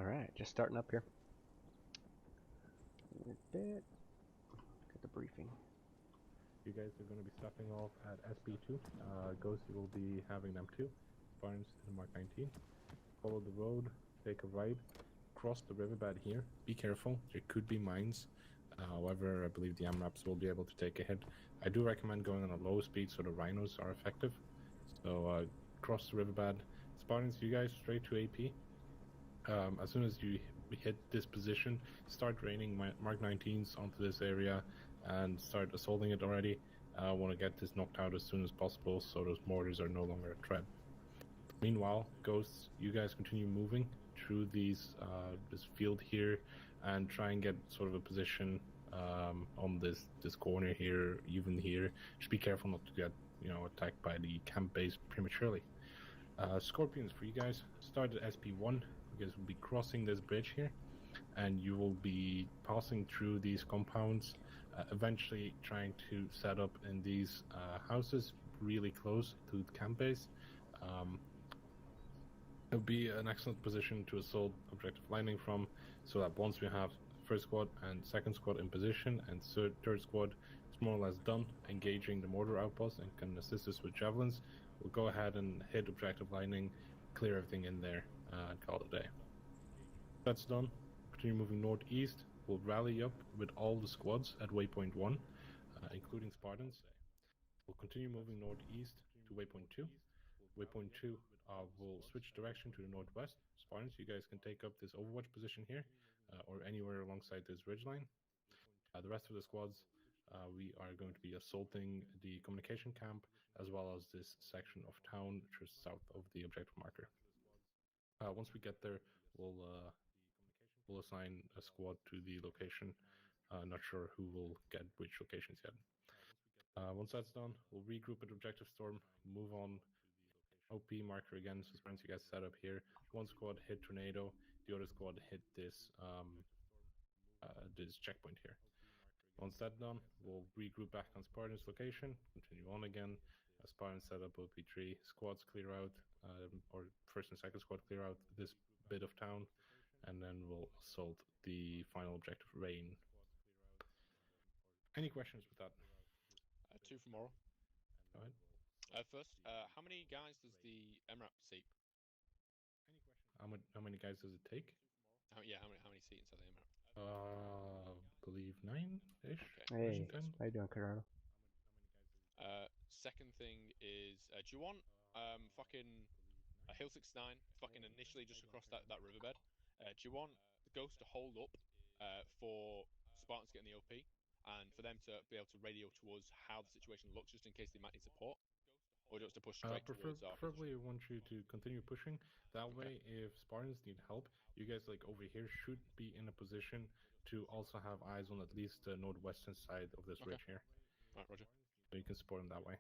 Alright, just starting up here. Get the briefing. You guys are going to be stopping off at SB2. Ghost, you will be having them too. Barnes to the Mark 19. Follow the road, take a right, cross the riverbed here. Be careful, there could be mines. However, I believe the AMRAPs will be able to take a hit. I do recommend going on a low speed so the rhinos are effective. So cross the riverbed. Spartans, you guys straight to AP. As soon as you hit this position, start raining Mark 19s onto this area and start assaulting it already. I want to get this knocked out as soon as possible so those mortars are no longer a threat. Meanwhile, Ghosts, you guys continue moving through this field here and try and get sort of a position on this corner here, even here. Just be careful not to get attacked by the camp base prematurely. Scorpions, for you guys, start at SP1. You guys will be crossing this bridge here, and you will be passing through these compounds, eventually trying to set up in these houses really close to the camp base. It would be an excellent position to assault Objective Lightning from, so that once we have first squad and second squad in position and third squad is more or less done engaging the mortar outpost and can assist us with javelins, we'll go ahead and hit Objective Lightning, clear everything in there, and call it a day. That's done. Continue moving northeast. We'll rally up with all the squads at waypoint 1, including Spartans. We'll continue moving northeast to waypoint 2. Waypoint 2 will switch direction to the northwest. Spartans, you guys can take up this overwatch position here, or anywhere alongside this ridgeline. The rest of the squads, we are going to be assaulting the communication camp, as well as this section of town just south of the objective marker. Once we get there, we'll assign a squad to the location. Not sure who will get which locations yet. Once that's done, we'll regroup at Objective Storm, move on OP marker again, so Spartans, you guys set up here. One squad hit Tornado, the other squad hit this checkpoint here. Once that's done, we'll regroup back on Spartan's location, continue on again. Spartans set up OP3, squads clear out, or first and second squad clear out this bit of town, and then we'll assault the final objective, Rain. Any questions with that? Two from Oral. Go ahead. First, how many guys does the MRAP seat? How many guys does it take? How many seats are the MRAP? Believe 9-ish. Okay. Hey, how you doing, Colorado? Second thing is, do you want fucking Hill 69 fucking initially just across that riverbed? Do you want the Ghost to hold up for Spartans getting the OP, and for them to be able to radio to us how the situation looks, just in case they might need support? Or just to push straight towards our preferably, I want you to continue pushing. That way, if Spartans need help, you guys like over here should be in a position to also have eyes on at least the northwestern side of this ridge here. Right, Roger. So you can support them that way.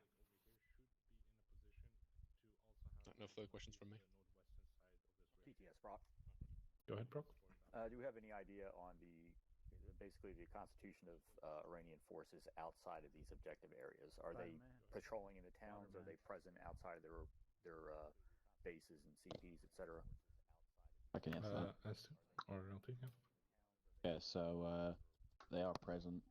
No further questions from me. PTS, Brock. Go ahead, Brock. Do we have any idea on basically the constitution of Iranian forces outside of these objective areas? Are they patrolling in the towns? Are they present outside of their bases and CPs, etc.? I can answer that. Yeah, so they are present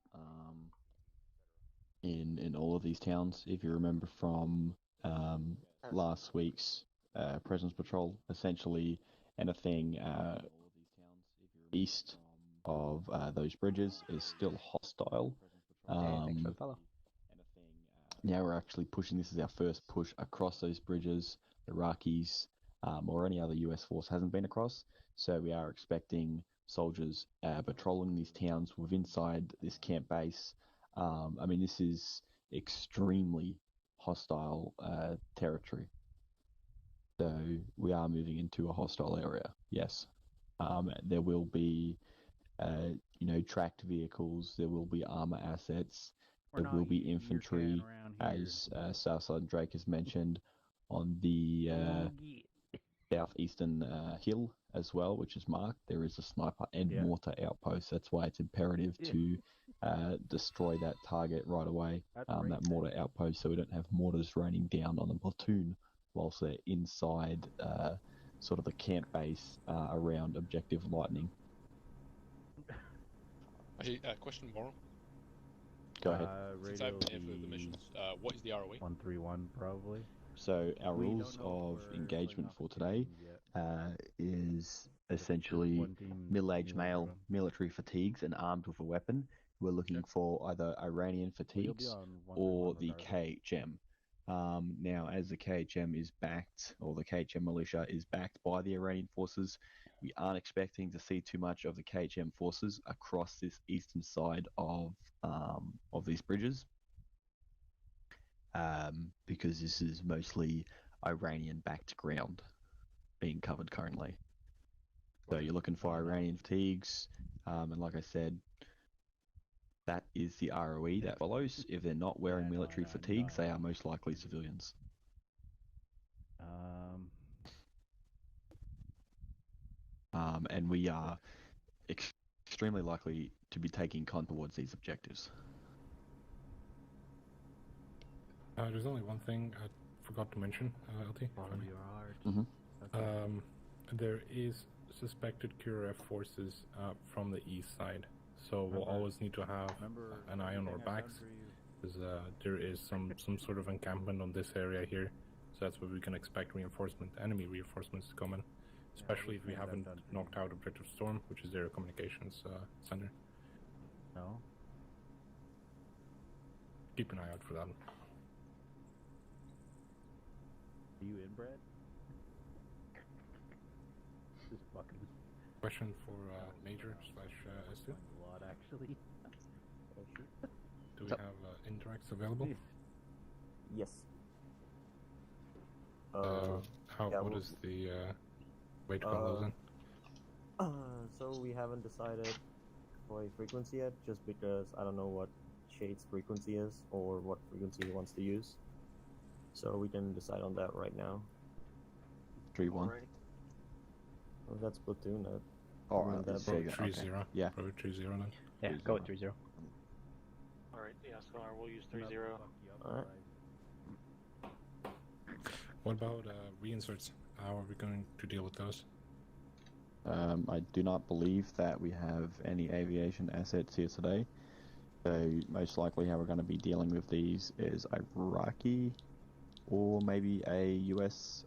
in all of these towns. If you remember from last week's presence patrol, essentially anything east of those bridges is still hostile. Thanks for the follow. Now we're actually pushing. This is our first push across those bridges. Iraqis or any other US force hasn't been across, so we are expecting soldiers patrolling these towns within inside this camp base. I mean, this is extremely hostile territory, so we are moving into a hostile area. Yes, there will be tracked vehicles, there will be armor assets, there will be infantry, as Southside Drake has mentioned, on the southeastern hill as well, which is marked. There is a sniper and mortar outpost. That's why it's imperative to destroy that target right away, that mortar outpost, so we don't have mortars raining down on the platoon whilst they're inside sort of the camp base around Objective Lightning. Actually, question, Moral. Go ahead. Since I've been here for the missions, what is the ROE? 131 probably. So our rules of engagement for today is essentially middle-aged male, military fatigues, and armed with a weapon. We're looking for either Iranian fatigues or the KHM. Now, as the KHM is backed, or the KHM militia is backed by the Iranian forces, we aren't expecting to see too much of the KHM forces across this eastern side of these bridges, because this is mostly Iranian-backed ground being covered currently. So you're looking for Iranian fatigues, and like I said, that is the ROE that follows. If they're not wearing military fatigues, they are most likely civilians. And we are extremely likely to be taking con towards these objectives. There's only one thing I forgot to mention, LT. There is suspected QRF forces from the east side, so we'll always need to have an eye on our backs, because there is some sort of encampment on this area here, so that's where we can expect enemy reinforcements to come in, especially if we haven't knocked out Objective Storm, which is their communications center. No. Keep an eye out for that. Are you inbred? Just fucking. Question for Major / S2. A lot, actually. Do we have indirects available? Yes. What is the way to call those in? So we haven't decided for a frequency yet, just because I don't know what Shade's frequency is or what frequency he wants to use. So we can decide on that right now. 3-1. Well, that's Platoon. Alright, that's 3-0. Yeah. Probably 3-0 then. Yeah, go with 3-0. Alright, yeah, so we'll use 3-0. Alright. What about reinserts? How are we going to deal with those? I do not believe that we have any aviation assets here today. So most likely how we're going to be dealing with these is Iraqi or maybe a US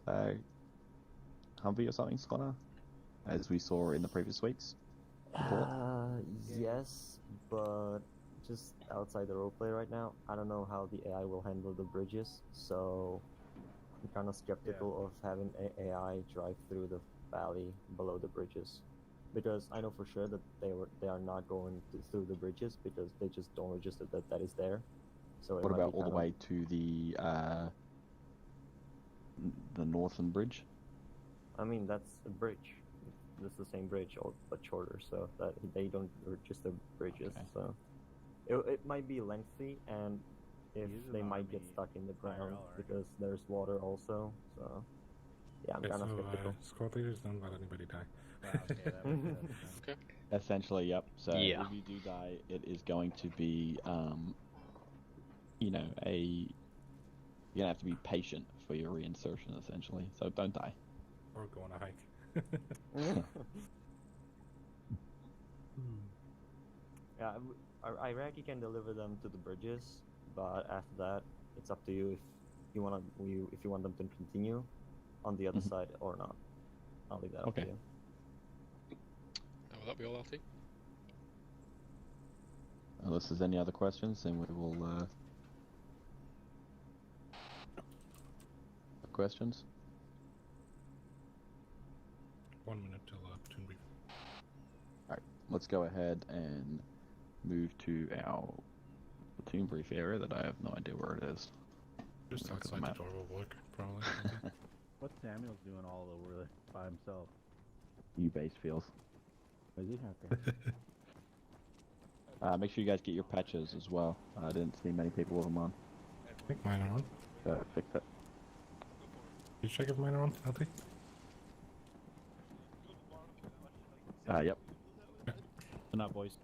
Humvee or something, Sconnor, as we saw in the previous weeks. Yes, but just outside the roleplay right now, I don't know how the AI will handle the bridges, so I'm kind of skeptical of having AI drive through the valley below the bridges, because I know for sure that they are not going through the bridges because they just don't register that is there. So what about all the way to the northern bridge? I mean, that's a bridge. It's the same bridge, but shorter, so that they don't register bridges. Okay. So it might be lengthy, and if they might get stuck in the ground because there's water also. So yeah, I'm kind of skeptical. Squad leaders don't let anybody die. Okay. Essentially, yep. So yeah. if you do die, it is going to be, you're gonna have to be patient for your reinsertion, essentially. So don't die. Or go on a hike. Yeah, Iraqi can deliver them to the bridges, but after that, it's up to you if you want them to continue on the other side or not. I'll leave that up to you. Will that be all, LT? Unless there's any other questions, then we will. Questions? 1 minute till platoon brief. Alright, let's go ahead and move to our platoon brief area that I have no idea where it is. Just outside the door will work, probably. What's Samuel's doing all over by himself? U-base feels. What is he? Okay. Make sure you guys get your patches as well. I didn't see many people with them on. I think mine are on. Fix it. Did you check if mine are on, LT? Yep. Good night, boys.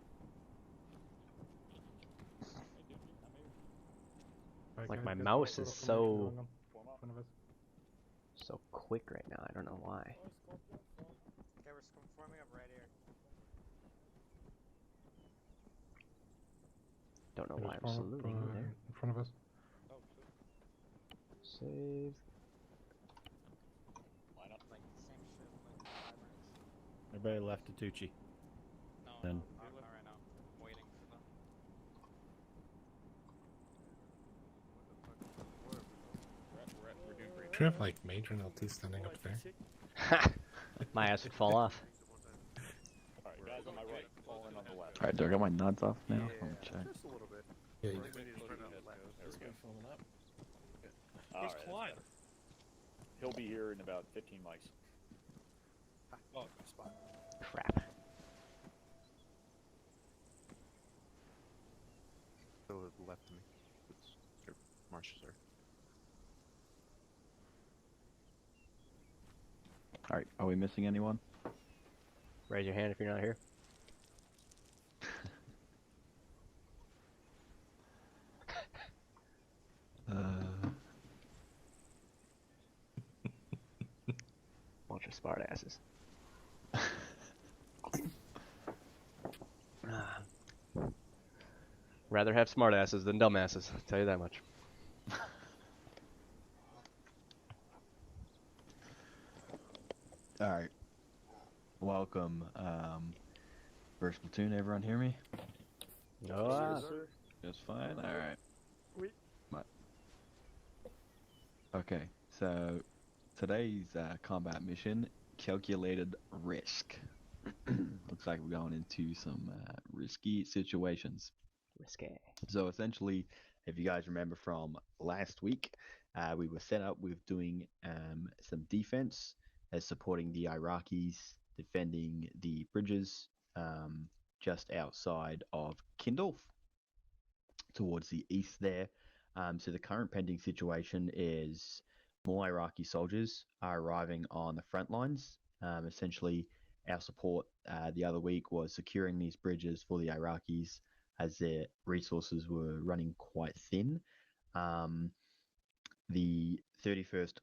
Like my mouse is so so quick right now. I don't know why. Okay, we're forming up right here. Don't know why I'm Form up, saluting either. in front of us. Oh, shit. Save. Line up. Like the same shit, like 5 minutes. Everybody left to Tucci. No, Then- not right now. I'm waiting for them. We're doing great. Should have like Major and LT standing up there. My ass would fall off. Alright, guys on my right, fall in on the left. Alright, do I get my nuts off now? Let me check. Just a little bit. Yeah, you He's quiet. He'll be here in about 15 mics. Oh, spot. Crap. To the left of me. Your marshes are. Alright, are we missing anyone? Raise your hand if you're not here. Bunch of smart asses. Rather have smart asses than dumb asses, I'll tell you that much. Alright. Welcome, First Platoon, everyone hear me? No. Just fine? Alright. Oui. Okay, so today's combat mission, calculated risk. Looks like we're going into some risky situations. Risque. So essentially, if you guys remember from last week, we were set up with doing some defense as supporting the Iraqis, defending the bridges just outside of Kindle, towards the east there. So the current pending situation is more Iraqi soldiers are arriving on the front lines. Essentially, our support the other week was securing these bridges for the Iraqis as their resources were running quite thin. The 31st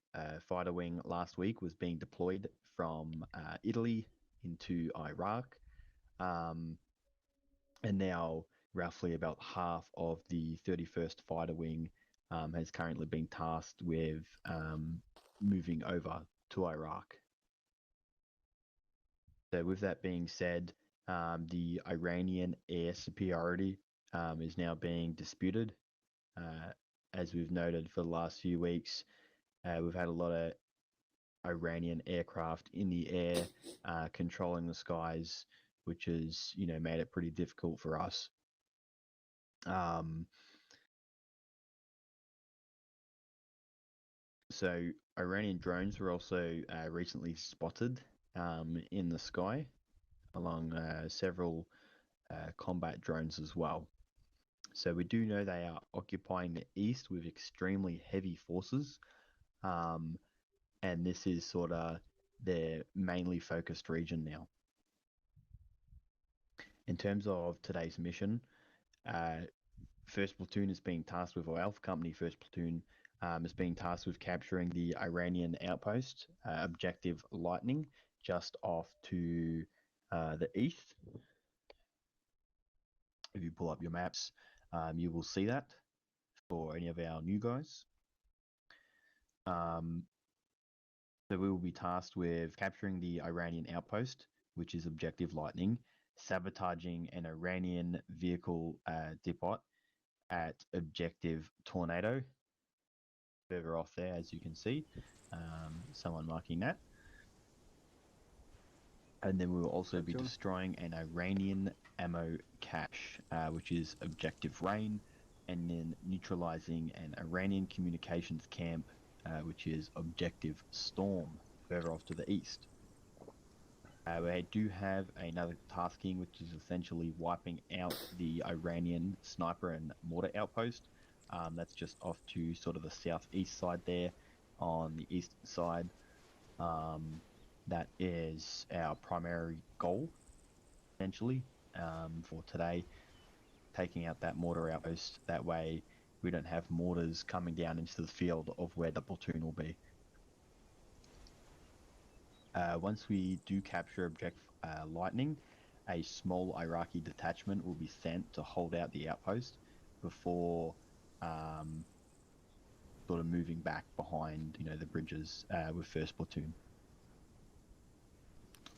Fighter Wing last week was being deployed from Italy into Iraq. And now roughly about half of the 31st Fighter Wing has currently been tasked with moving over to Iraq. So with that being said, the Iranian air superiority is now being disputed. As we've noted for the last few weeks, we've had a lot of Iranian aircraft in the air controlling the skies, which has, made it pretty difficult for us. So Iranian drones were also recently spotted in the sky, along several combat drones as well. So we do know they are occupying the east with extremely heavy forces, and this is sort of their mainly focused region now. In terms of today's mission, First Platoon is being tasked with, or Alpha Company First Platoon is being tasked with capturing the Iranian Outpost, Objective Lightning, just off to the east. If you pull up your maps, you will see that for any of our new guys. So we will be tasked with capturing the Iranian Outpost, which is Objective Lightning, sabotaging an Iranian Vehicle Depot at Objective Tornado. Further off there, as you can see, someone marking that. And then we will also be destroying an Iranian Ammo Cache, which is Objective Rain, and then neutralizing an Iranian Communications Camp, which is Objective Storm, further off to the east. We do have another tasking, which is essentially wiping out the Iranian sniper and mortar outpost. That's just off to sort of the southeast side there, on the east side. That is our primary goal, essentially, for today, taking out that mortar outpost. That way we don't have mortars coming down into the field of where the platoon will be. Once we do capture Object Lightning, a small Iraqi detachment will be sent to hold out the outpost before sort of moving back behind, the bridges with First Platoon.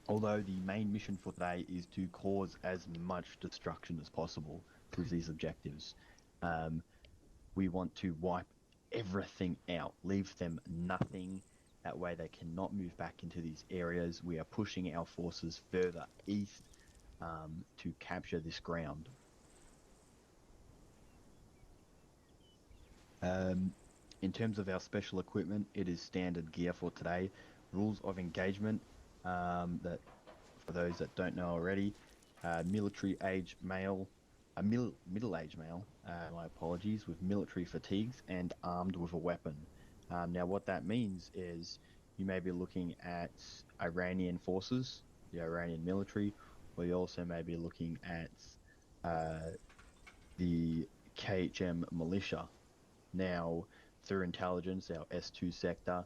Although the main mission for today is to cause as much destruction as possible with these objectives, we want to wipe everything out, leave them nothing. That way they cannot move back into these areas. We are pushing our forces further east to capture this ground. In terms of our special equipment, it is standard gear for today. Rules of engagement, that for those that don't know already, military-age male, middle-aged male, my apologies, with military fatigues and armed with a weapon. Now what that means is you may be looking at Iranian forces, the Iranian military, or you also may be looking at the KHM militia. Now, through intelligence, our S2 sector,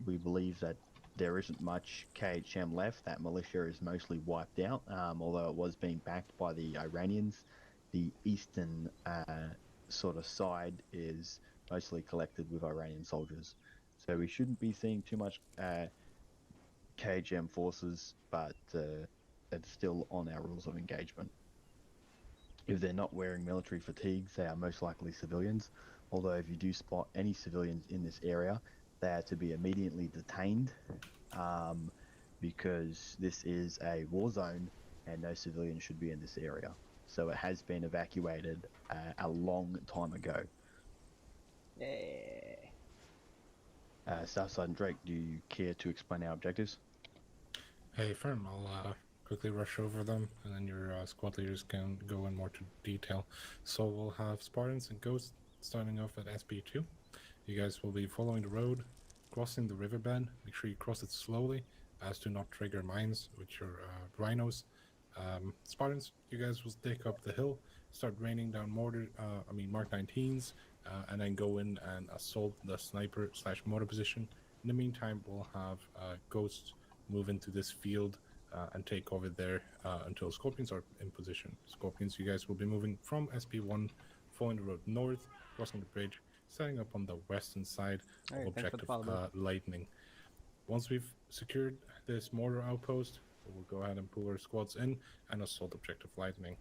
we believe that there isn't much KHM left. That militia is mostly wiped out, although it was being backed by the Iranians. The eastern sort of side is mostly collected with Iranian soldiers. So we shouldn't be seeing too much KHM forces, but it's still on our rules of engagement. If they're not wearing military fatigues, they are most likely civilians. Although if you do spot any civilians in this area, they are to be immediately detained, because this is a war zone and no civilians should be in this area. So it has been evacuated a long time ago. Yeah. Southside and Drake, do you care to explain our objectives? Hey, Firm, I'll quickly rush over them, and then your squad leaders can go in more to detail. So we'll have Spartans and Ghosts starting off at SP2. You guys will be following the road, crossing the riverbed. Make sure you cross it slowly, as to not trigger mines with your rhinos. Spartans, you guys will take up the hill, start raining down Mark 19s, and then go in and assault the sniper/mortar position. In the meantime, we'll have Ghosts move into this field and take over there until Scorpions are in position. Scorpions, you guys will be moving from SP1, following the road north, crossing the bridge, setting up on the western side of Objective Lightning. Once we've secured this mortar outpost, we'll go ahead and pull our squads in and assault Objective Lightning.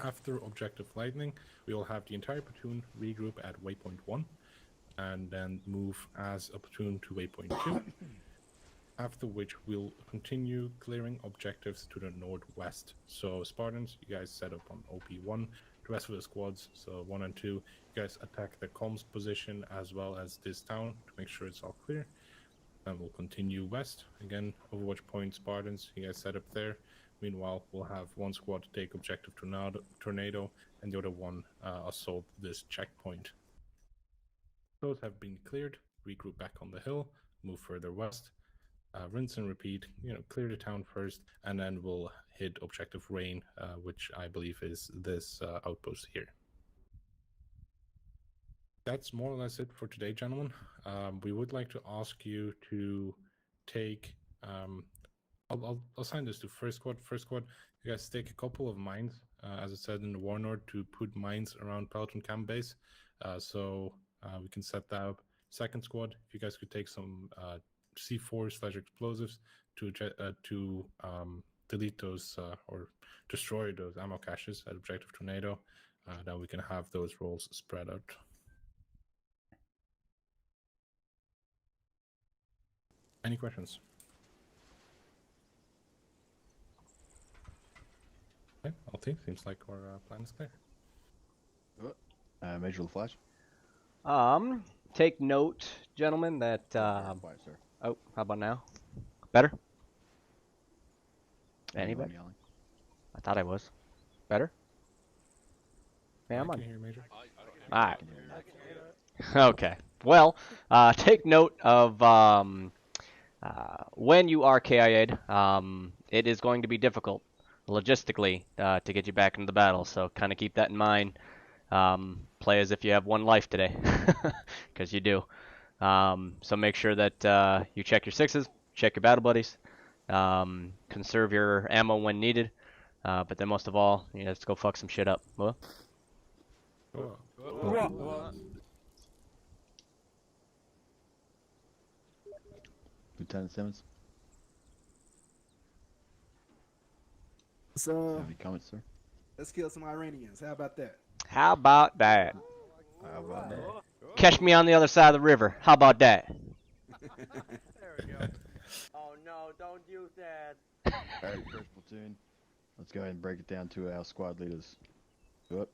After Objective Lightning, we will have the entire platoon regroup at waypoint 1 and then move as a platoon to waypoint 2. After which we'll continue clearing objectives to the northwest. So Spartans, you guys set up on OP1. The rest of the squads, so 1 and 2, you guys attack the comms position as well as this town to make sure it's all clear. And we'll continue west. Again, Overwatch Point Spartans, you guys set up there. Meanwhile, we'll have one squad take Objective Tornado and the other one assault this checkpoint. Those have been cleared. Regroup back on the hill, move further west. Rinse and repeat, clear the town first, and then we'll hit Objective Rain, which I believe is this outpost here. That's more or less it for today, gentlemen. We would like to ask you to take, I'll assign this to First Squad. First Squad, you guys take a couple of mines, as I said in the Warlord, to put mines around Platoon Camp Base, so we can set that up. Second Squad, if you guys could take some C4/explosives to delete those or destroy those ammo caches at Objective Tornado, then we can have those roles spread out. Any questions? Okay, LT, seems like our plan is clear. Major Flash. Take note, gentlemen, that Quiet, sir. oh, how about now? Better? Anybody? Yelling. I thought I was. Better? Yeah, I'm I on. can hear Major. Alright. Okay. Well, take note of when you are KIA'd, it is going to be difficult logistically to get you back into the battle, so kind of keep that in mind. Play as if you have one life today, because you do. So make sure that you check your sixes, check your battle buddies, conserve your ammo when needed. But then most of all, you have to go fuck some shit up. Well, Lieutenant Simmons, So have any comments, sir? let's kill some Iranians. How about that? how about that? How about that? Catch me on the other side of the river. How about that? There we go. Oh no, don't use that. Alright, First Platoon. Let's go ahead and break it down to our squad leaders. Go up.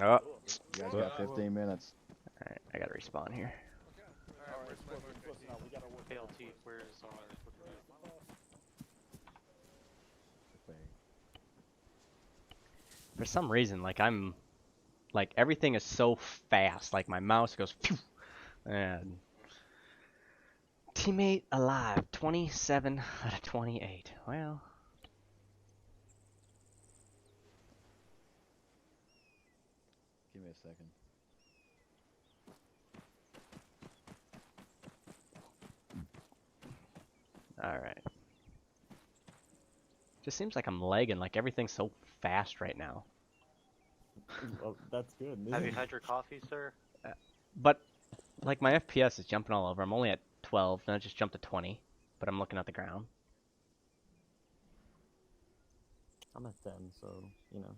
Oh, You guys got 15 minutes. alright, I gotta respawn here. ALT, where's our... For some reason, like everything is so fast. Like my mouse goes, phew, and teammate alive, 27 out of 28. Well, Give me a second. all right. Just seems like I'm lagging. Like everything's so fast right now. Well, that's good. Have you had your coffee, sir? But like my FPS is jumping all over. I'm only at 12, and I just jumped to 20. But I'm looking at the ground. I'm at 10, so, you know.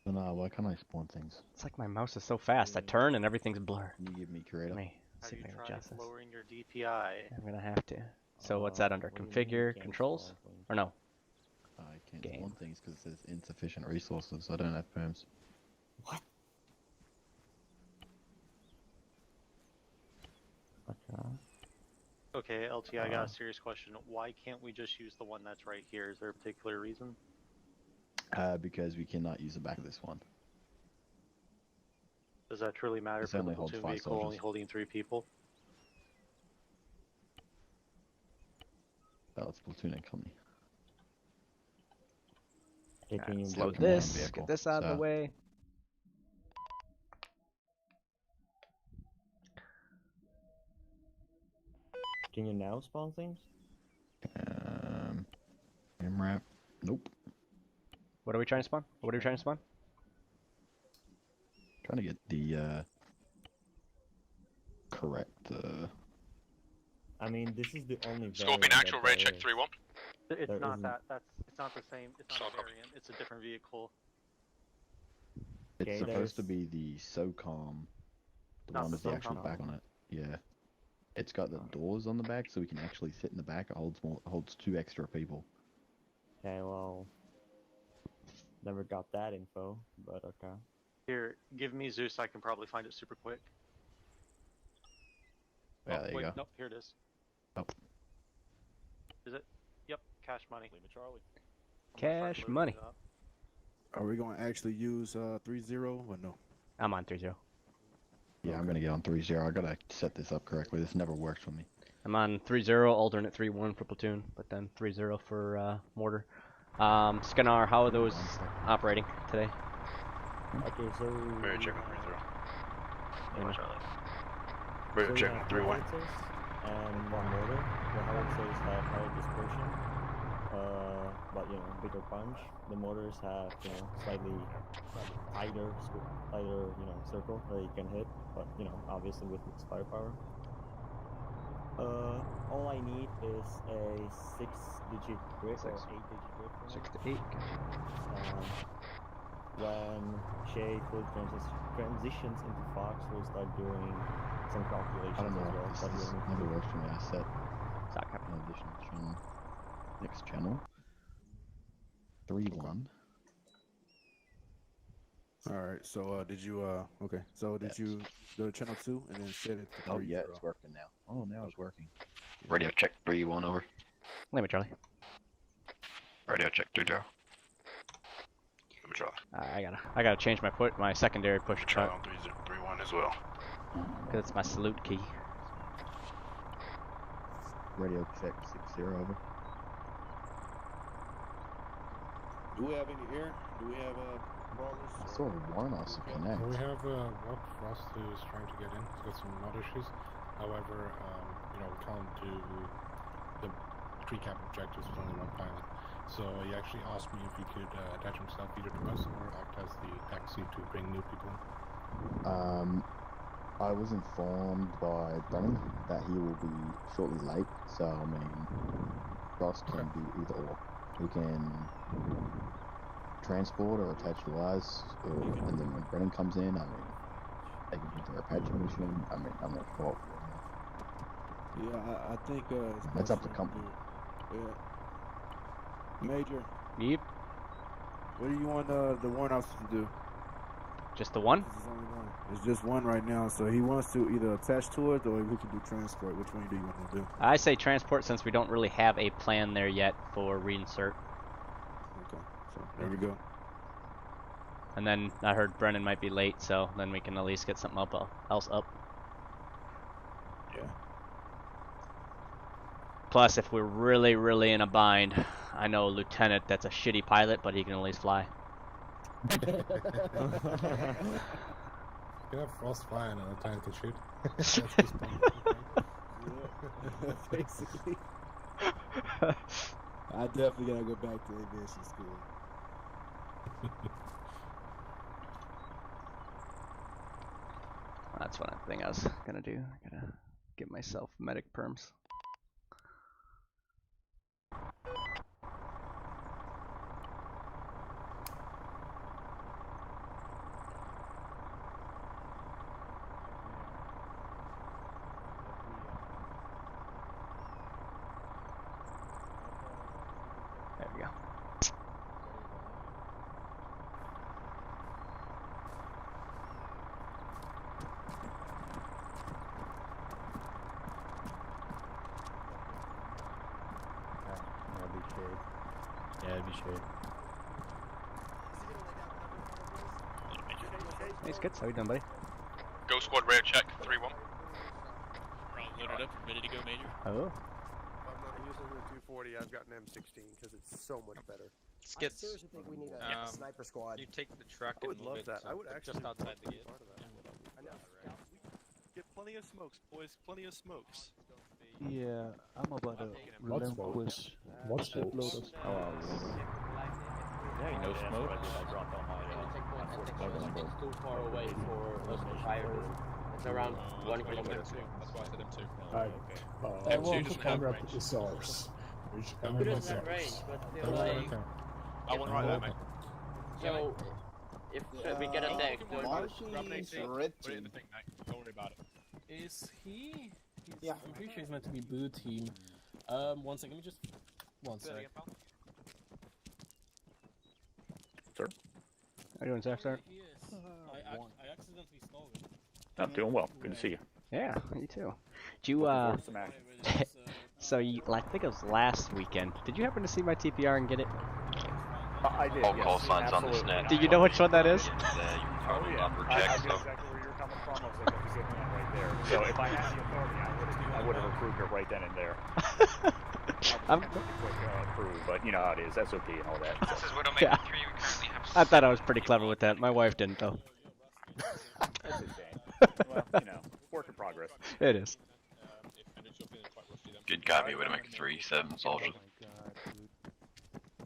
No, why can't I spawn things? It's like my mouse is so fast. I turn and everything's blur. Can you give me creative? Let me Have see you if I can tried adjust this. lowering your DPI? I'm gonna have to. So what's that under? What do you mean you Configure can't controls? spawn things? Or no? I can't Game. spawn things because it says insufficient resources. I don't have perms. What? Okay. Okay, LT, I got a serious question. Why can't we just use the one that's right here? Is there a particular reason? Because we cannot use the back of this one. Does that truly matter This for the only holds platoon 5 vehicle only soldiers. holding 3 people? Oh, it's platoon and company. Hey, can you Slow break command this. vehicle, Get this out of the so- way. Can you now spawn things? MRAP. Nope. What are we trying to spawn? What are we trying to spawn? Trying to get the correct. I mean, this is the only Scorpion variant actual that red there check is. 3-1. It's There not isn't. that. It's not the same. It's not Solid a copy. variant. It's a different vehicle. It's Okay, supposed to there's- be the SOCOM, the Not one the with the actual SOCOM. back on it. Yeah. It's got the doors on the back, so we can actually sit in the back. It holds 2 extra people. Okay, well, never got that info, but okay. Here, give me Zeus. I can probably find it super quick. Yeah, Oh, there you wait, go. nope, here it is. Oh. Is it? Yep, cash money. Charlie. Cash money. Are we going to actually use 3-0 or no? I'm on 3-0. Yeah, I'm gonna get on 3-0. I gotta set this up correctly. This never works for me. I'm on 3-0, alternate 3-1 for platoon, but then 3-0 for mortar. Scanar, how are those operating today? Okay, so... Very check on 3-0. Yeah. So Very we check have on 2 3-1. howitzers and 1 mortar. The howitzers have higher dispersion, but, you know, bigger punch. The mortars have, you know, slightly tighter, you know, circle that you can hit, but, you know, obviously with its firepower. All I need is a 6-digit grip or 8-digit grip. 6 to 8. When Shay fully transitions into Fox, we'll start doing some calculations I don't know. as well. This But is we'll never works for me. I set Sock. an additional channel. Next channel. 3-1. Alright, so did you, okay, so did you go to channel 2 and then set it to 3-0? Oh yeah, it's working now. Oh, now it's working. Radio check 3-1 over. Let me, Charlie. Radio check 3-0. Charlie. I gotta change my secondary push Charlie on 3-1 as well. because it's my salute key. Radio check 6-0 over. Do we have any air? Do we have brawlers? I saw a warrant officer connect. We have Walk Frost who is trying to get in. He's got some mod issues. However, you know, we tell him to the pre-cap objectives with only one pilot. So he actually asked me if he could attach himself either to us or act as the taxi to bring new people in. I was informed by Brennan that he will be shortly late, so I mean, Frost can do either or. He can transport or attach to us, and then when Brennan comes in, I mean, they can do their Apache mission. I mean, I'm not sure. Yeah, I think That's up to company. Yeah. Major. Yep. What do you want the warrant officer to do? Just the one? There's only one. It's just one right now, so he wants to either attach to it or we can do transport. Which one do you want to do? I say transport since we don't really have a plan there yet for reinsert. Okay, so there we go. And then I heard Brennan might be late, so then we can at least get something else up. Yeah. Plus, if we're really, really in a bind, I know a lieutenant that's a shitty pilot, but he can at least fly. You can have Frost fly and another time can shoot. That's his point. Yeah, basically. I definitely gotta go back to aviation school. That's one thing I was gonna do. I gotta get myself medic perms. There we go. Yeah, it'd be shade. Hey, Skits, how you doing, buddy? Go squad radio check 3-1. We're all loaded up and ready to go, Major. Oh. I'm not using the 240, I've got an M16 because it's so much better. Skits. I seriously think we need a sniper squad. You take the truck I would and love move that. it I would actually just outside the gate. part of that. I know. Get plenty of smokes, boys. Plenty of smokes. Yeah, I'm about to What relinquish What loaders. Yeah, no smoke. It's too far away for us to fire. It's around 1 kilometer. That's why I said M2. Everyone M2 doesn't have camera range. is ours. Which It doesn't have range, but still like... I want right there, mate. So, if we get a deck, Grab an AC, put it in the thing, mate. Don't worry about it. Is he? Yeah. I'm pretty sure he's meant to be blue team. 1 second, let me just... 1 sec. Sir? How you doing, Zach, sir? He is. I accidentally stole him. I'm doing well. Good to see you. Yeah, you too. Did you, so you, I think it was last weekend. Did you happen to see my TPR and get it? I did. All yes, call signs on this absolutely. net. Do you know which one that is? Oh yeah, I knew exactly where you were coming from. I was like, that's a good one right there. So if I had the authority, I would have approved it right then and there. I'm quick approve, but you know how it is, SOP and all that. This is Widowmaker 3. We currently have I thought I was pretty clever with that. My wife didn't, though. That's a shame. Well, you know, work in progress. It is. Good copy, Widowmaker 3, 7 soldiers.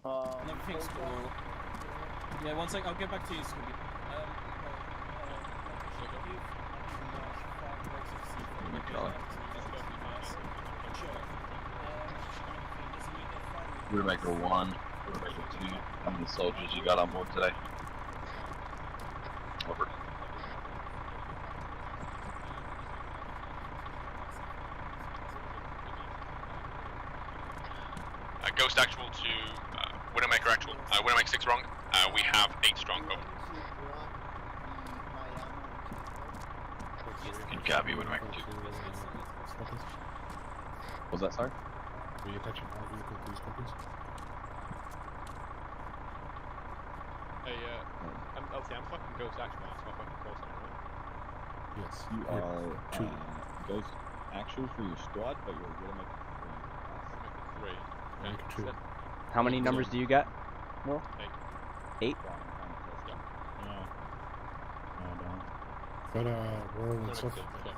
Everything's cool. Yeah, 1 sec, I'll get back to you, Scooby. Widowmaker 1, Widowmaker 2. How many soldiers you got on board today? Over. Ghost actual to Widowmaker actual. Widowmaker 6 wrong. We have 8 strong. Over. Good copy, Widowmaker 2. Was that sorry? Will you attach our vehicle, please, copies? Hey, I'm fucking Ghost actual. That's my fucking call sign, right? Yes. You are two. Ghost actual for your squad, but you're Widowmaker 3. Widowmaker 3. Widowmaker 2. How many numbers do you got? More? 8. 8? Yeah. No. No, I don't. But we're No, it's no, off. okay.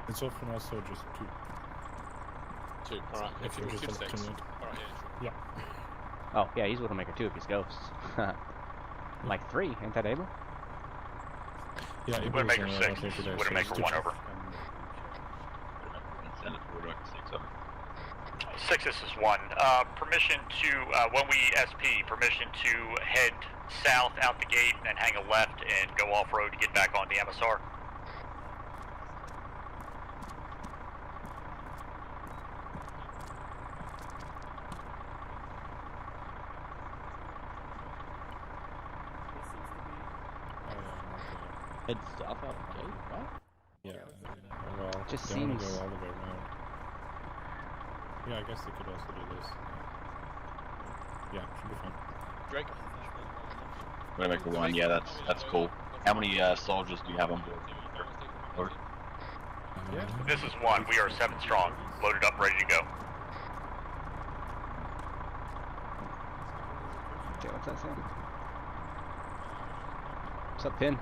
It's often also just 2. 2. Alright, If if you're you just keep 6. opting it. Alright, yeah, sure. Yeah. Oh, yeah, he's Widowmaker too if he's ghosts. Like 3, ain't that able? Yeah, it Widowmaker was, 6. I think it is. Widowmaker 1 over. Send it to Widowmaker 6 over. 6, this is 1. Permission to, when we SP, permission to head south out the gate and then hang a left and go off-road to get back on the MSR. Head south out the gate? What? Yeah, well, Just they want to seems- go all the way around. Yeah, I guess they could also do this. Yeah, should be fine. Drake? Widowmaker 1, yeah, that's cool. How many soldiers do you have on board? Over. This is 1. We are 7 strong. Loaded up, ready to go. Okay, what's that saying? What's up, Pin?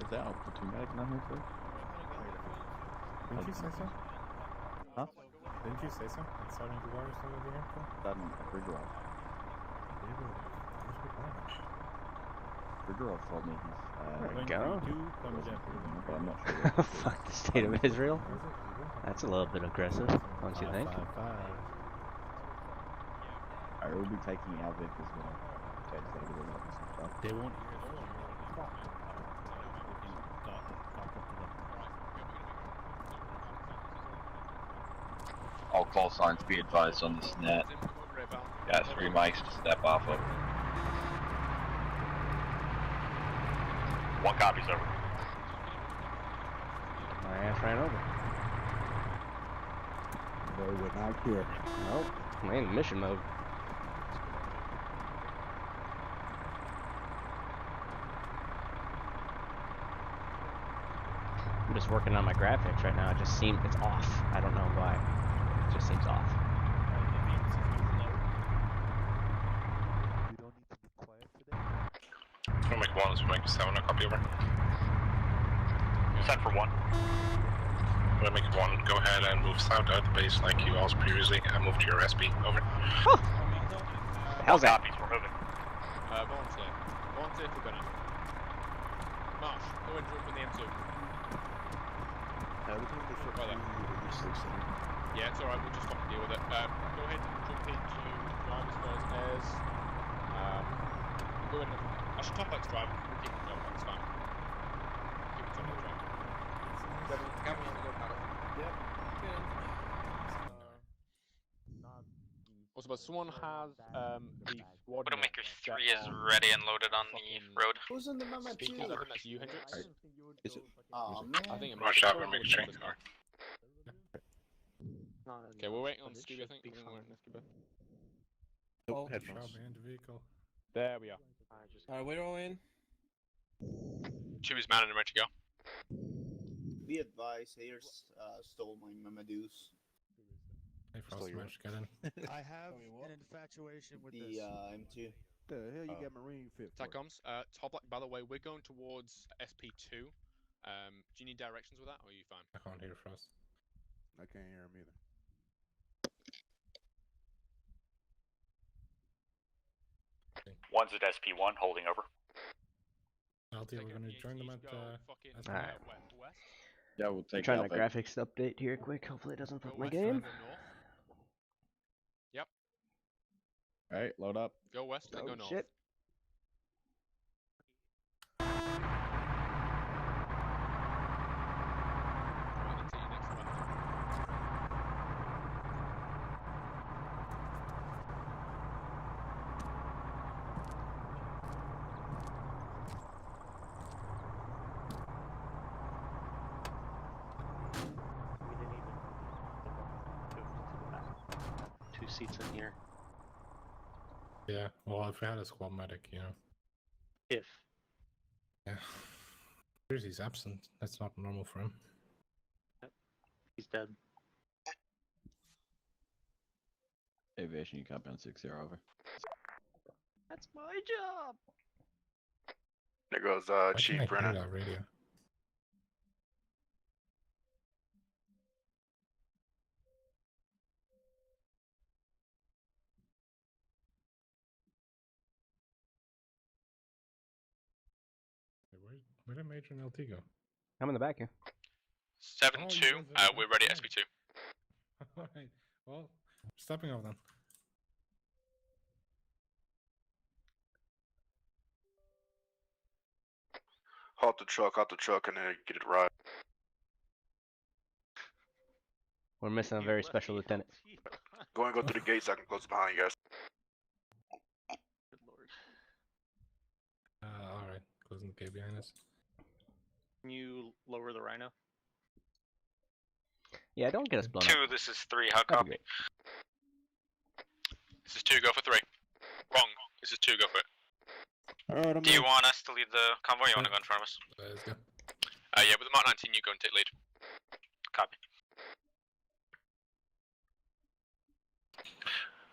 Is that our platoon medic not here too? Didn't you say so? Huh? Didn't you say so? Like starting to war or something over here? Starting a Grigorov. Grigorov told me he's There we go. but I'm not sure. Fuck the state of Israel. That's a little bit aggressive, don't you think? I will be taking our Vic as well. Ted's that will not be some stuff. They won't hear us. All call signs be advised on this net. Got 3 mics to step off of. 1 copy's over. My ass ran over. No, we're not here. Nope. I'm in mission mode. I'm just working on my graphics right now. It just seems it's off. I don't know why. It just seems off. Widowmaker 1 is Widowmaker 7, a copy over. Send for 1. Widowmaker 1, go ahead and move south out the base like you asked previously and move to your SP, over. How's that? Copies, we're moving. Volunteer. Volunteer for gunner. Marsh, go and jump in the M2. Yeah, it's alright, we'll just fucking deal with it. Go ahead and jump into drivers first airs. Go ahead and... I should top X drive. We'll keep it going, that's fine. Keep it top X drive. Also, but someone has the squad. Widowmaker 3 is ready and loaded on the road. Who's in the mama Speakers, I think that's you, Hendrix. Is it? Oh man. I think it might Rush be out, Squad Widowmaker or 3. something. Okay, we're waiting on Scooby, I think. We're waiting on Scooby. Nope, headphones. Vehicle. There we are. Alright, we're all in. Chewy's mounted and ready to go. Be advised, haters stole my Mamadoos. Hey, Frost Smash, get in. I have an infatuation with The this. M2. The hell you got Marine fit for? TACOMs, top left, by the way, we're going towards SP2. Do you need directions with that, or are you fine? I can't hear Frost. I can't hear him either. One's at SP1, holding over. LT, we're gonna join them at Alright. West. Yeah, we'll I'm take trying our my Vic. graphics update here quick. Hopefully it doesn't fuck Go my west, game. go north. Yep. Alright, load up. Go west, then Oh go north. shit. Right into your next one. Two seats in here. Yeah, well, if we had a squad medic, you know. If. Yeah. He's absent. That's not normal for him. He's dead. Aviation, you can't bounce 6-0 over. That's my job. There goes Why Chief can't I hear Brennan. that radio? Where did Major and LT go? I'm in the back here. 7-2. We're ready at SP2. Alright, well, stepping off then. Halt the truck, and then get it right. We're missing a very special lieutenant. Go through the gates so I can close behind you guys. Alright, closing the gate behind us. Can you lower the Rhino? Yeah, don't get us blown 2, up. this is 3, how That'd be copy? great. This is 2, go for 3. Wrong, this is 2, go for it. Alright, Do you want us to lead the convoy or you want to go in front of us? Let's go. Yeah, with the Mark 19 you go and take lead. Copy.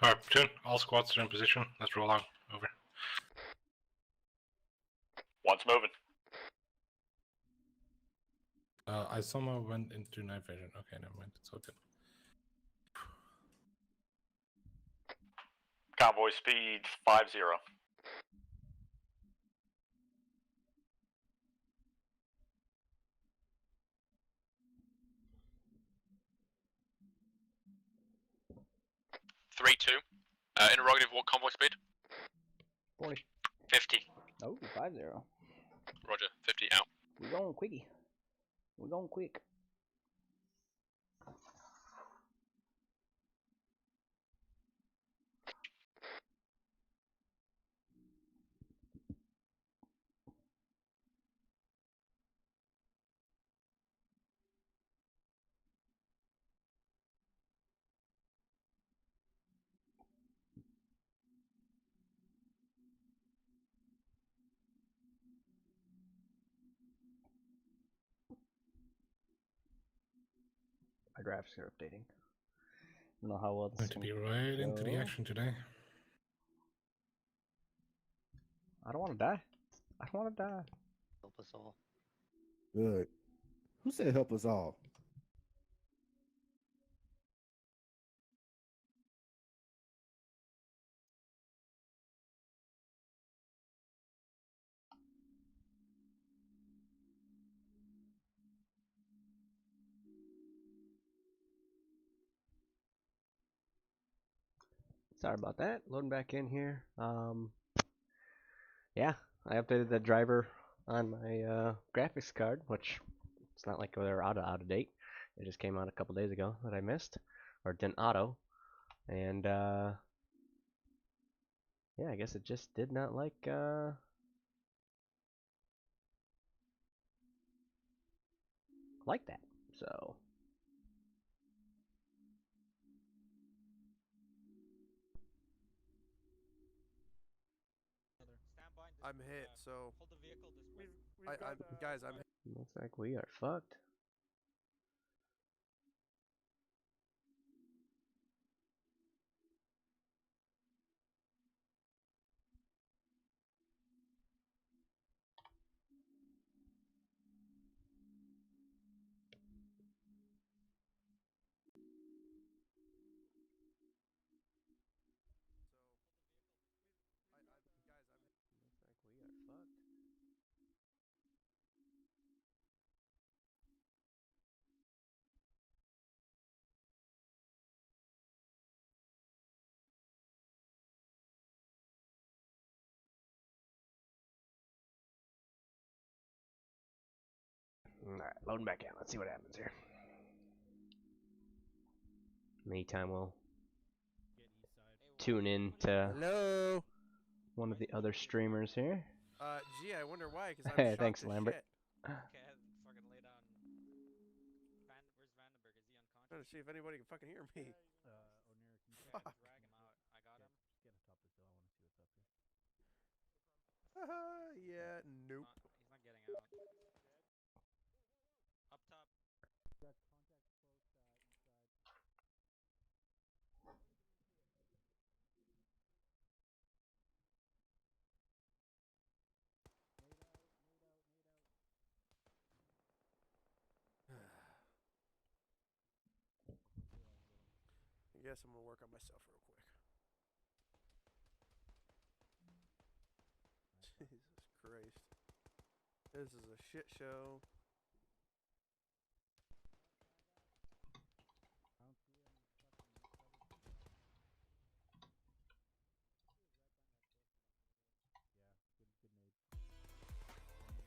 Alright, platoon, all squads are in position. Let's roll out. Over. One's moving. I somehow went into night vision. Okay, never mind. It's all good. Convoy speed 50. Three, 2. Interrogative, what convoy speed? 40. 50. Oh, 50. Roger, 50 out. We're going quickie. We're going quick. My graphics are updating. I don't know how well this Going is to be right into the action today. I don't want to die. I don't want to die. Help us all. Good. Who said help us all? Sorry about that. Loading back in here. Yeah, I updated the driver on my graphics card, which it's not like they're out of date. It just came out a couple days ago that I missed or didn't auto, and yeah, I guess it just did not like that. So. I'm hit, so guys, I'm hit. Looks like we are fucked. Alright, loading back in. Let's see what happens here. Meantime, we'll tune in to one of the other streamers here. Gee, I wonder why, because I'm Hey, shocked thanks, as Lambert. shit. Trying to see if anybody can fucking hear me. Fuck. Yeah, nope. guess I'm gonna work on myself real quick. Jesus Christ. This is a shit show.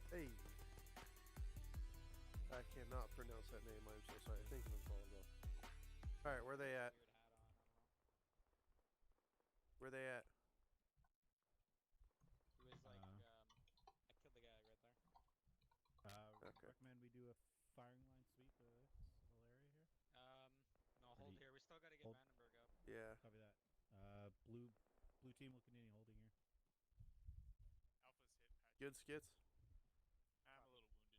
Hey. I cannot pronounce that name. I'm so sorry. I think it was Volvo. Alright, where they at? Where they at? He was like, I killed the guy right there. Okay. Recommend we do a firing line sweep of this whole area here. No, hold here. We still gotta get Vandenberg up. Yeah. Copy that. Blue team will continue holding here. Alpha's hit. Patch. Good skits? I'm a little wounded.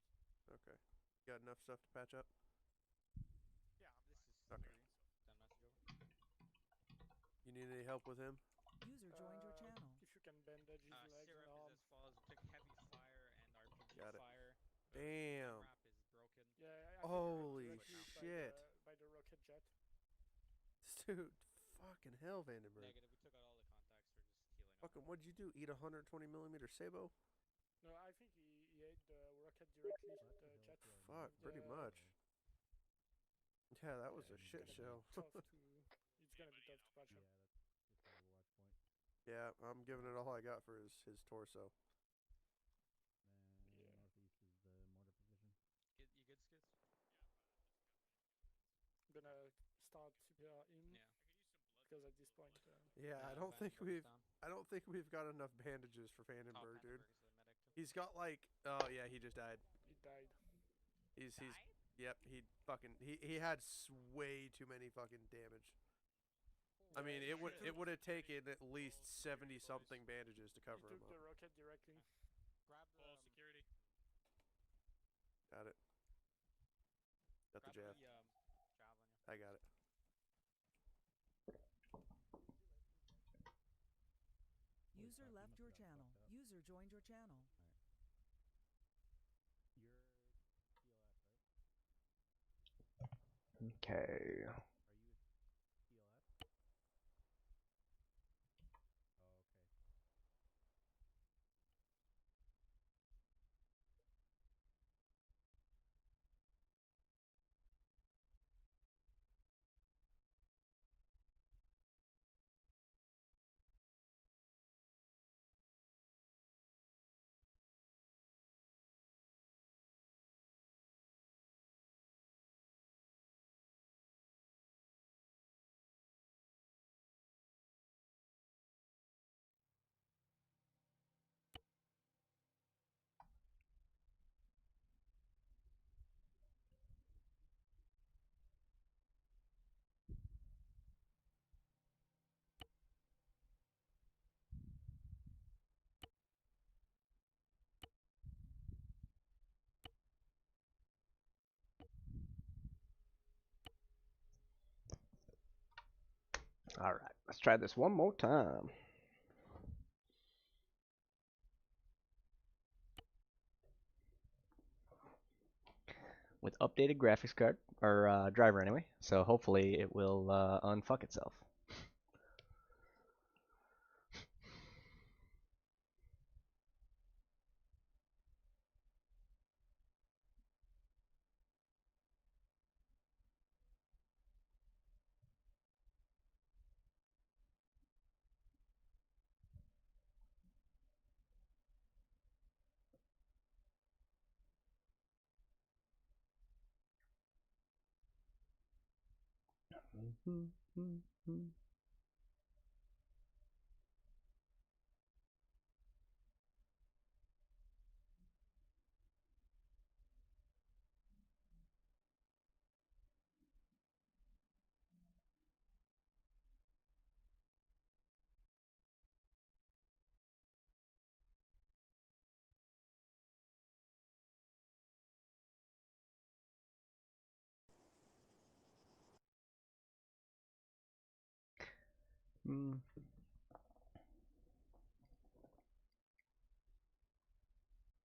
Okay. Got enough stuff to patch up? Yeah, this is okay. Send message over. You need any help with him? User joined your channel. If you can bandage his legs and Syrup arms. is as follows. We took heavy fire and RPG Got it. fire. Damn. Wrap is broken. Yeah, holy shit. By the rocket jet. Dude, fucking hell, Vandenberg. Negative. We took out all the contacts. We're just healing up. Fucking, what'd you do? Eat 120mm Sabo? No, I think he ate the rocket directly, the jet. Fuck, pretty much. Yeah, that was a shit show. It's gonna be tough to patch up. Yeah, I'm giving it all I got for his torso. Northeast is the mortar position. You good, Skids? I'm gonna start CPR in. Yeah. Because at this point. Yeah, I don't think we've got enough bandages for Vandenberg, dude. He's got like, oh yeah, he just died. He died. Yep, he had way too many fucking damage. I mean, it would have taken at least 70 something bandages to cover him He took the rocket directly. Grab the security. Got it. Got the jav. Javelin. I got it. User left your channel. User joined your channel. Okay. Are you TLS? All right, let's try this one more time. With updated graphics card, or driver anyway, so hopefully it will unfuck itself.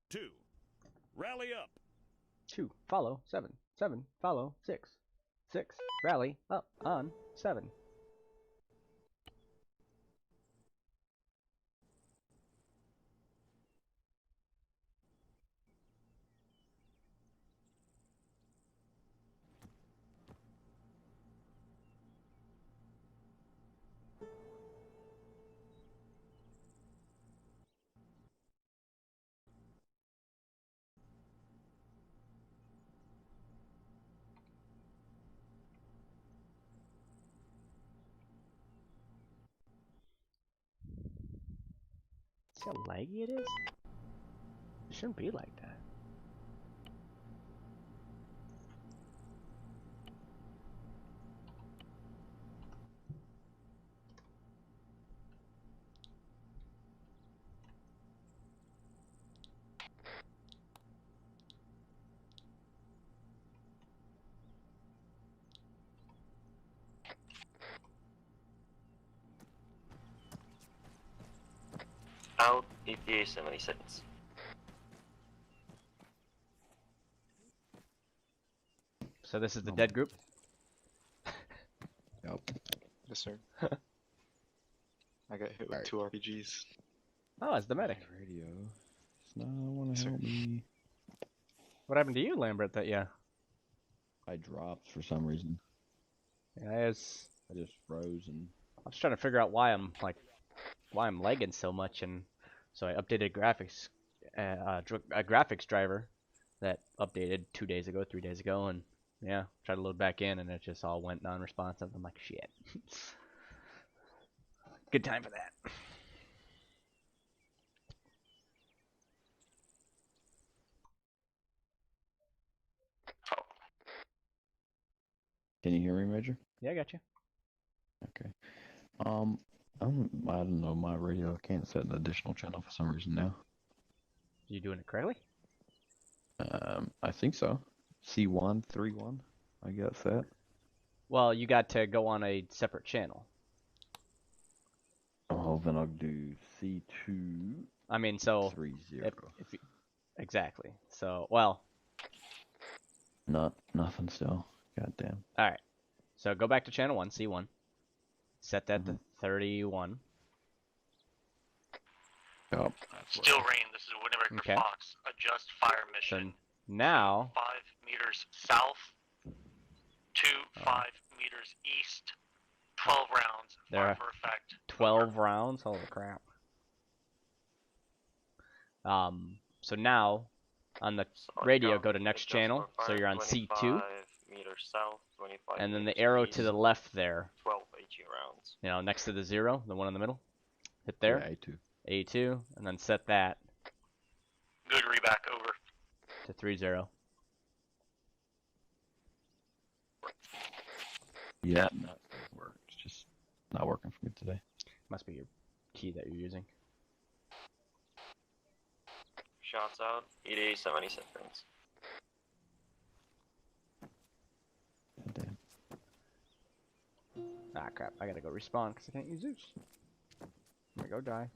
Two, rally up. 2, follow 7, 7, follow 6, 6, rally up on 7. See how laggy it is? It shouldn't be like that. Out ETA 70 seconds. So this is the dead group? Yep. Yes, sir. I got hit with 2 RPGs. Oh, it's the medic. Radio. Does not want to help me. What happened to you, Lambert? That I dropped for some reason. Yeah, I just froze and. I was trying to figure out why I'm lagging so much, and so I updated graphics, a graphics driver that updated 2 days ago, 3 days ago, and yeah, tried to load back in, and it just all went non-responsive. I'm like, shit. Good time for that. Can you hear me, Major? Yeah, I got you. Okay. I don't know my radio. I can't set an additional channel for some reason now. You doing it correctly? I think so. C1 3-1. I guess that. Well, you got to go on a separate channel. Oh, then I'll do C2. I mean, so 3-0. if you, exactly. So, well. Nothing still. Goddamn. All right. So go back to channel 1, C1. Set that to 31. Yep. Still rain. This is Winnebaker Okay. Fox. Adjust fire mission. So now. 5 meters south. 5 meters east. 12 rounds. There Fire are for effect. 12 rounds. Holy crap. So now on the radio, go to next channel. So you're on C2. 25 meters south, 25 And then meters the arrow east, to the left there. 12 18 rounds. You know, next to the 0, the one in the middle. Hit there. Yeah, A2. A2, and then set that Good reback over. to 3-0. Yeah, no, it doesn't work. It's just not working for me today. Must be your key that you're using. Shots out, ETA 70 seconds. Ah, crap. I gotta go respawn because I can't use Zeus. I'm gonna go die.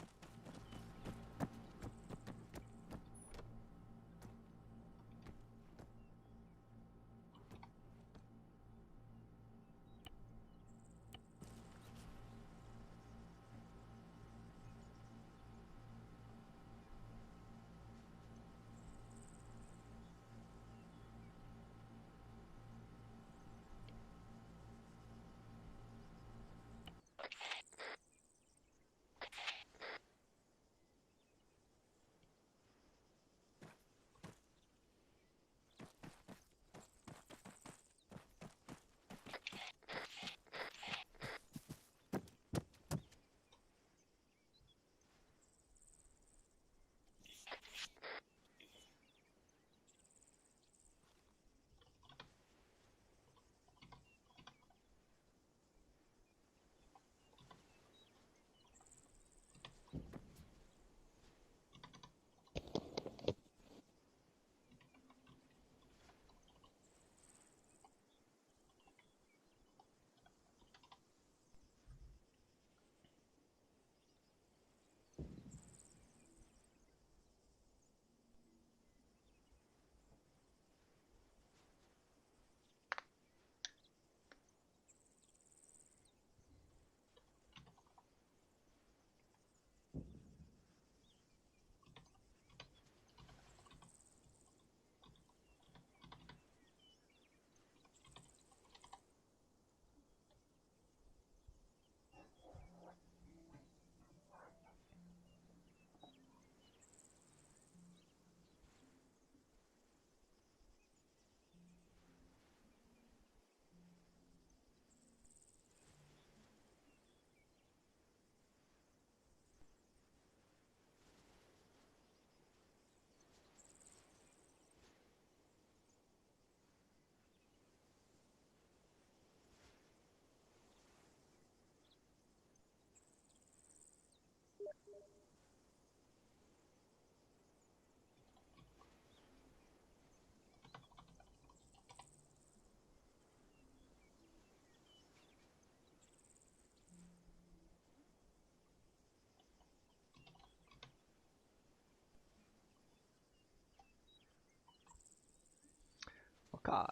Okay.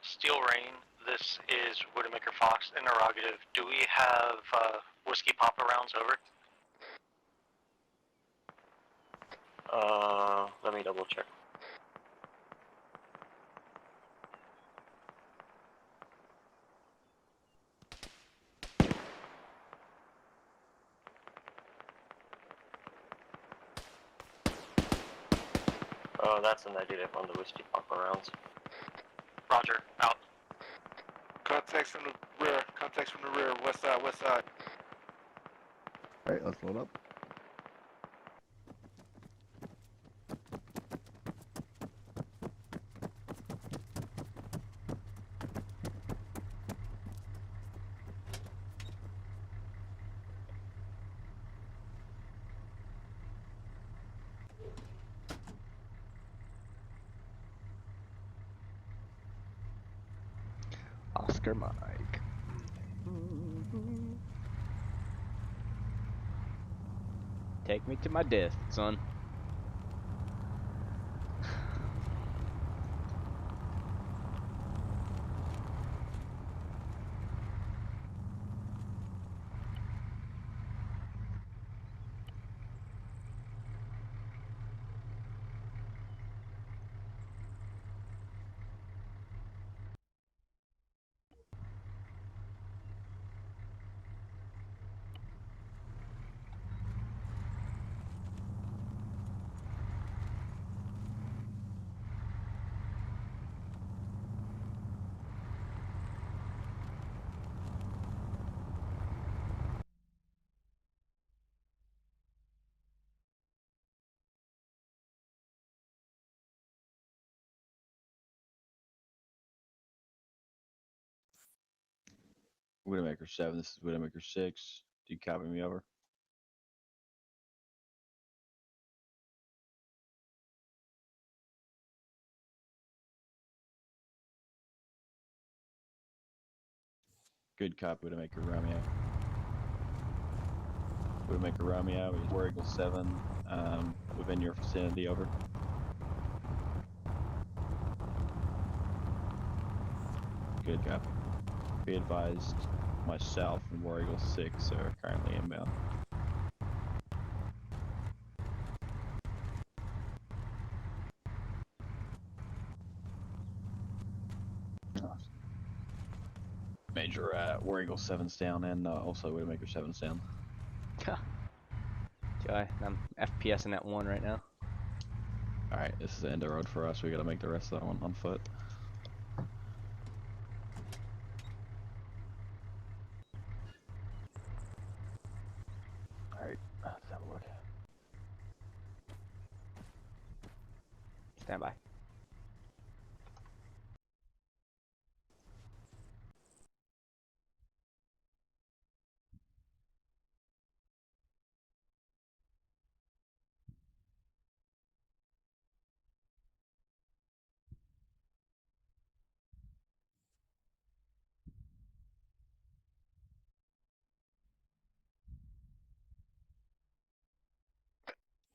Steel Rain, this is Widowmaker Fox, interrogative. Do we have whiskey pop rounds over? Let me double check. Oh, that's a negative on the whiskey pop rounds. Roger, out. Contacts from the rear. Contacts from the rear. West side. West side. Alright, let's load up. Oscar Mike. Take me to my death, son. Widowmaker 7, this is Widowmaker 6. Do you copy me over? Good copy, Widowmaker Romeo. Widowmaker Romeo is War Eagle 7, within your vicinity, over. Good copy. Be advised, myself and War Eagle 6 are currently inbound. Major War Eagle 7's down, and also Widowmaker 7's down. I'm FPSing at 1 right now. Alright, this is the end of the road for us. We gotta make the rest of that one on foot. Alright, let's have a look. Stand by.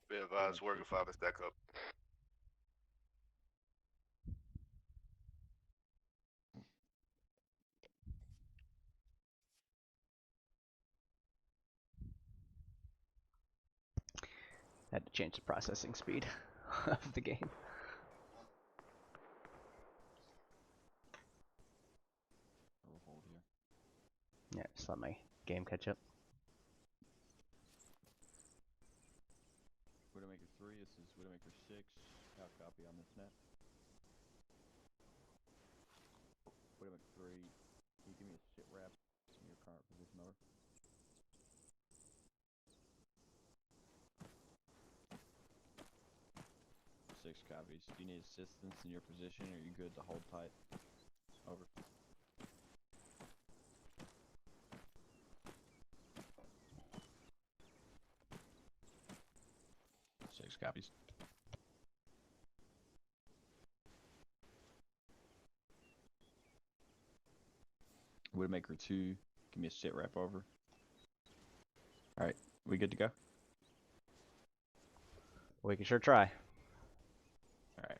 Be advised, War Eagle 5 is back up. Had to change the processing speed of the game. Yeah, just let my game catch up. Widowmaker 3, this is Widowmaker 6. How copy on this net? Widowmaker 3, can you give me a sit rep in your current position over? Six copies. Do you need assistance in your position, or are you good to hold tight? Over. Six copies. Widowmaker 2, give me a sit rep over. Alright, we good to go? We can sure try. Alright.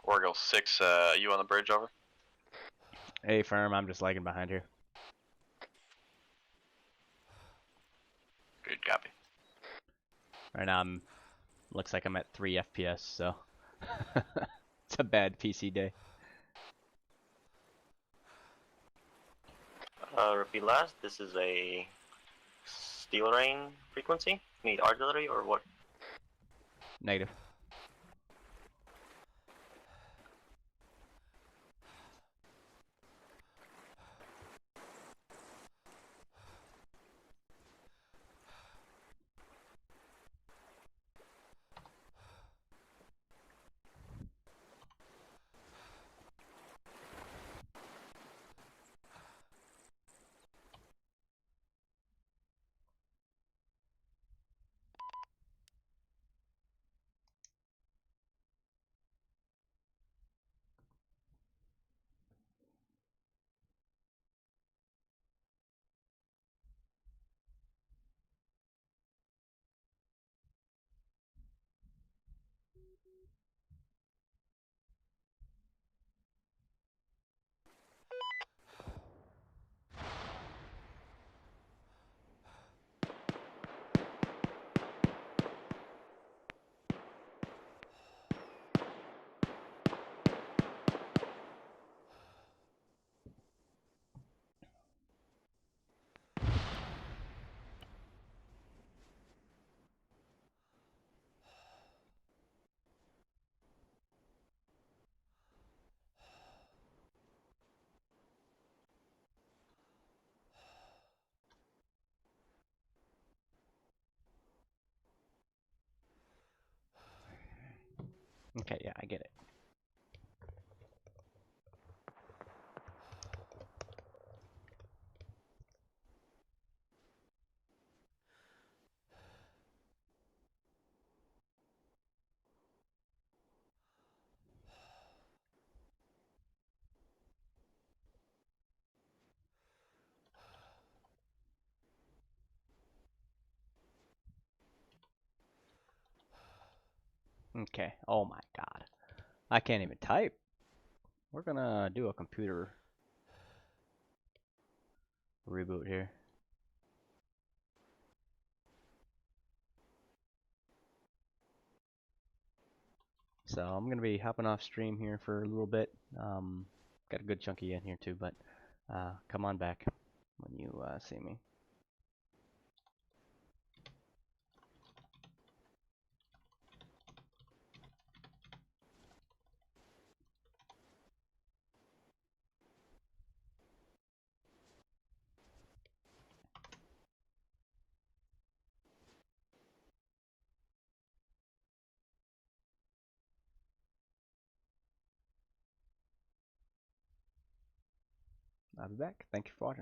Orgel 6, you on the bridge, over? Hey, firm, I'm just lagging behind here. Good copy. Right now, looks like I'm at 3 FPS, so it's a bad PC day. Repeat last. This is a steel rain frequency. Need artillery or what? Negative. Okay, yeah, I get it. Okay, oh my god. I can't even type. We're gonna do a computer reboot here. So I'm gonna be hopping off stream here for a little bit. Got a good chunk of you in here too, but come on back when you see me. I'll be back. Thank you for watching.